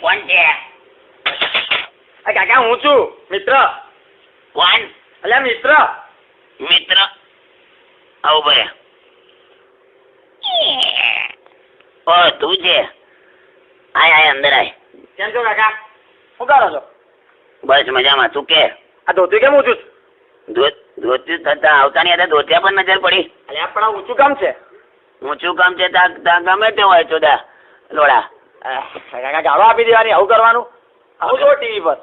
કોણ છે? કાકા હું છું મિત્ર. કોણ? અલ્યા મિત્ર. મિત્ર આવું ભરે. ઓ તું છે? આય આય અંદર આય. કેમ છો કાકા? શું કરો છો? બસ મજામાં. તું કે આ ધોતી કેમ ઊંચું? ધોતી થતા આવતા ની હતા ધોતિયા પર નજર પડી. અલ્યા પણ આ ઊંચું કામ છે? ઊંચું કામ છે તા ગમે તે હોય ચોદા લોડા. કાકા ગાળો આપી દેવાની આવું કરવાનું? આવું જોવો ટીવી પર?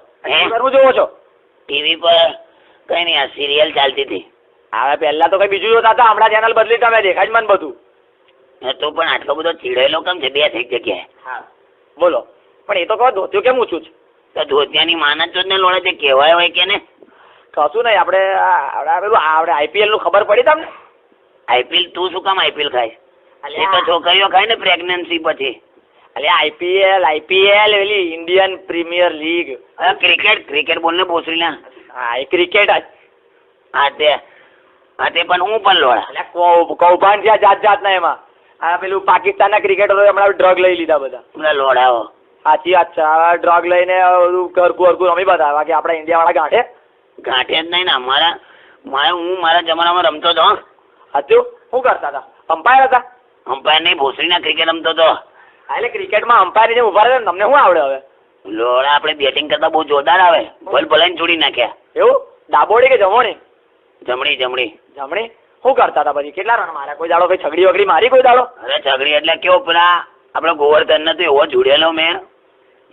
કરવું જોવો છો? ટીવી પર કઈ નઈ આ સિરિયલ ચાલતી હતી. હવે પહેલા તો કઈ બીજું જોતા હતા, હમણાં ચેનલ બદલી તમે દેખાય જ મને બધું. તો પણ આટલો બધો ચીડેલો કેમ છે? બે થઈ જગ્યાએ. હા બોલો. પણ એ તો કહો ધોતિયું કેમ ઊંચું છે? તો ધોતિયાની માના ચોદ ને લોડે તે કહેવાય હોય કે ને? કશું નહીં. આપણે આઈપીએલ નું ખબર પડી તમને? આઈપીએલ તું શું કામ આઈપીએલ ખાય? એ તો છોકરીઓ ખાય ને પ્રેગ્નન્સી પછી. અલે આઈપીએલ એલી ઇન્ડિયન પ્રીમિયર લીગ. ક્રિકેટ બોલ ને ભોસરી ના. હા એ ક્રિકેટ જ. હા તે પણ હું પણ લોડા. કૌભાંડ છે જાત ના એમાં. આ પેલું પાકિસ્તાન ના ક્રિકેટરો હમણાં ડ્રગ લઈ લીધા બધા. પેલા લોડાઓ. સાચી વાત છે. ડ્રગ લઈને ઘરકું રમી બધા. બાકી આપડા ઇન્ડિયા વાળા ગાંઠે જ નહીં ને. હું મારા જમાનામાં રમતો હતો. હતું શું કરતા હતા? અમ્પાયર હતા? અમ્પાયર નહીં, ભોસરી ના ક્રિકેટ રમતો હતો. એટલે ક્રિકેટમાં અમ્પાયર જે ઉભા રહે તમને શું આવડે હવે? લોડા આપણે બેટિંગ કરતા બહુ જોરદાર આવે. ભલાઈને છોડી નાખ્યા. એવું? ડાબોડી કે જમોણી? જમણી. શું કરતા હતા પછી? કેટલા રન માર્યા? કોઈ દાડો કઈ છગડી વગડી મારી કોઈ દાડો? અરે છગડી એટલે કેવો પેલા આપડે ગોવર્ધન નતો એવો જોડેલો મેં.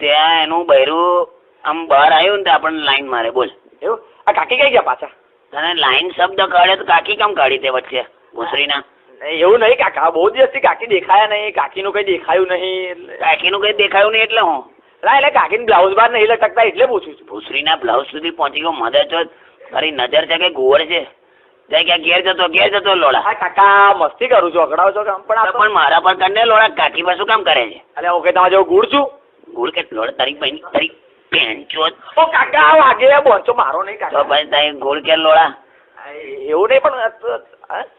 ત્યાં એનું બૈરું આમ બહાર આવ્યું ને તો આપણને લાઈન મારે. બોલ. એવું? આ કાકી કઈ ગયા પાછા? તને લાઈન શબ્દ કાઢે તો કાકી કેમ કાઢી તે વચ્ચે ભોસરીના? એવું નહીં કાકા, બહુ દિવસથી કાકી દેખાયા નહીં. કાકીનું કઈ દેખાયું નહીં. કાકીનું કઈ દેખાયું નહીં એટલે હું એટલે કાકીને બ્લાઉઝ બાર નહીં લટકતા એટલે પૂછું છું. ભોસરીના બ્લાઉઝ સુધી પહોંચી ગયો. મદદ છો તારી નજર છે કે ગોળ છે? ક્યાં ઘેર જતો લોડા. હા કાકા મસ્તી કરું છું, અકડાવ છો કામ. પણ મારા પર કરીને લોડા કાકી પર શું કામ કરે છે? અરે ઓકે તમારે જેવું ગુડ છું. ગુડ કે લોડા તારી બહેન તારી બેન છો? ઓ કાકા વાગે બોંચો મારો નહીં કાકા. તો ભાઈ તારી ગુડ કે લોડા? એવું નહીં પણ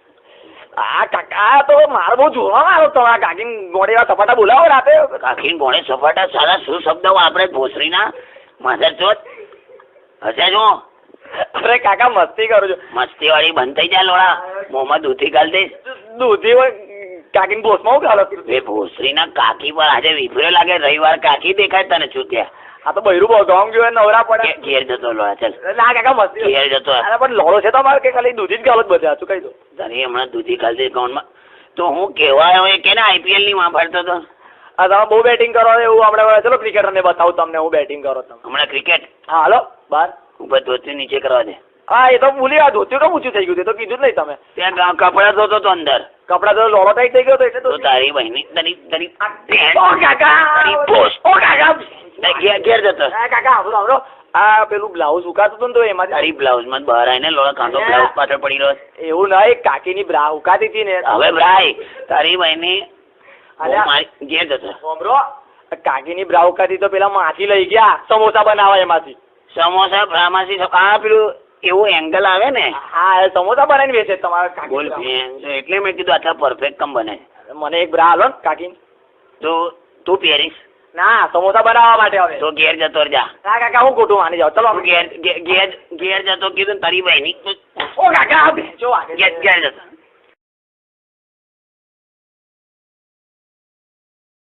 આ કાકા તો મારે બહુ જોવામાં આવ્યો. તમારા કાકીને ગોળે સપાટા બોલાવો રાતે. કાકીને ગોળે સપાટા સારા શું શબ્દ વાપરે ભોસરીના મધર ચોથ હશે જો. અરે કાકા મસ્તી કરું છું. મસ્તી વાળી બંધ થઈ જાય લોડા. મોંમાં દૂધી ગાલ દઈશ. દૂધી કાકીને ભોસમાં હું ગાલો? એ ભોસરીના કાકી પર આજે વિફર્યો લાગે. રવિવાર કાકી દેખાય તને છૂટ્યા. હા તો બૈરું બહુ ગામ ગયો નવરા પડે. ઘેર જતો લોડા. ચાલ ના કાકા મસ્તી ઘેર જતો. અરે પણ લોડો છે તમારે કે ખાલી દૂધી જ ગાલો જ બધા? શું કહી દો તારી હમણાં દૂધી ગાલ દઈશ ગાઉનમાં. તો હું કહેવાય હોય કે ને આઈપીએલ ની માં ફરતો હતો. હા તમે બહુ બેટિંગ કરો એવું આપણે ચલો ક્રિકેટરને બતાવું તમને હું બેટિંગ કરો તમે હમણાં ક્રિકેટ. હા હાલો બાર ઉપર ધોતી નીચે કરવા દે. હા એ તો ભૂલી આ ધોતી તો ઊંચું થઈ ગયું. તે તો કીધું જ નહીં તમે. ત્યાં કપડા ધોતો તો અંદર. કપડા તો લોડો ટાઈટ થઈ ગયો એટલે તો તારી બહેની તારી ઘેર જતો. કાકા આવડો આ પેલું બ્લાઉઝ ઉકાતું હતું ને તો એમાં તારી બ્લાઉઝ માં બહાર આવીને લોડા કાંતો બ્લાઉઝ પાછળ પડી રહ્યો. એવું નહીં કાકીની બ્રા ઉકાતી હતી ને. હવે બ્રાય તારી બહેની ઘેર જતો. સાંભળો કાકીની બ્રા ઉકાતી તો પેલા માછી લઈ ગયા સમોસા બનાવવા એમાંથી. સમોસા બ્રામાંથી આ પેલું એવું એંગલ આવે ને. હા સમોસા બનાવીને વેચે તમારા બોલ. એટલે મેં કીધું આટલા પરફેક્ટ કમ બને. મને એક બ્રા હાલો ને કાકી. તો તું પહેરીશ? ના સમોસા બનાવવા માટે હવે. તો ઘેર જતો જા. હા કાકા હું ખોટું માની જાઉં. ચલો ઘેર જતો કીધું તારી બહેની. ઓ કાકા ઘેર જતો.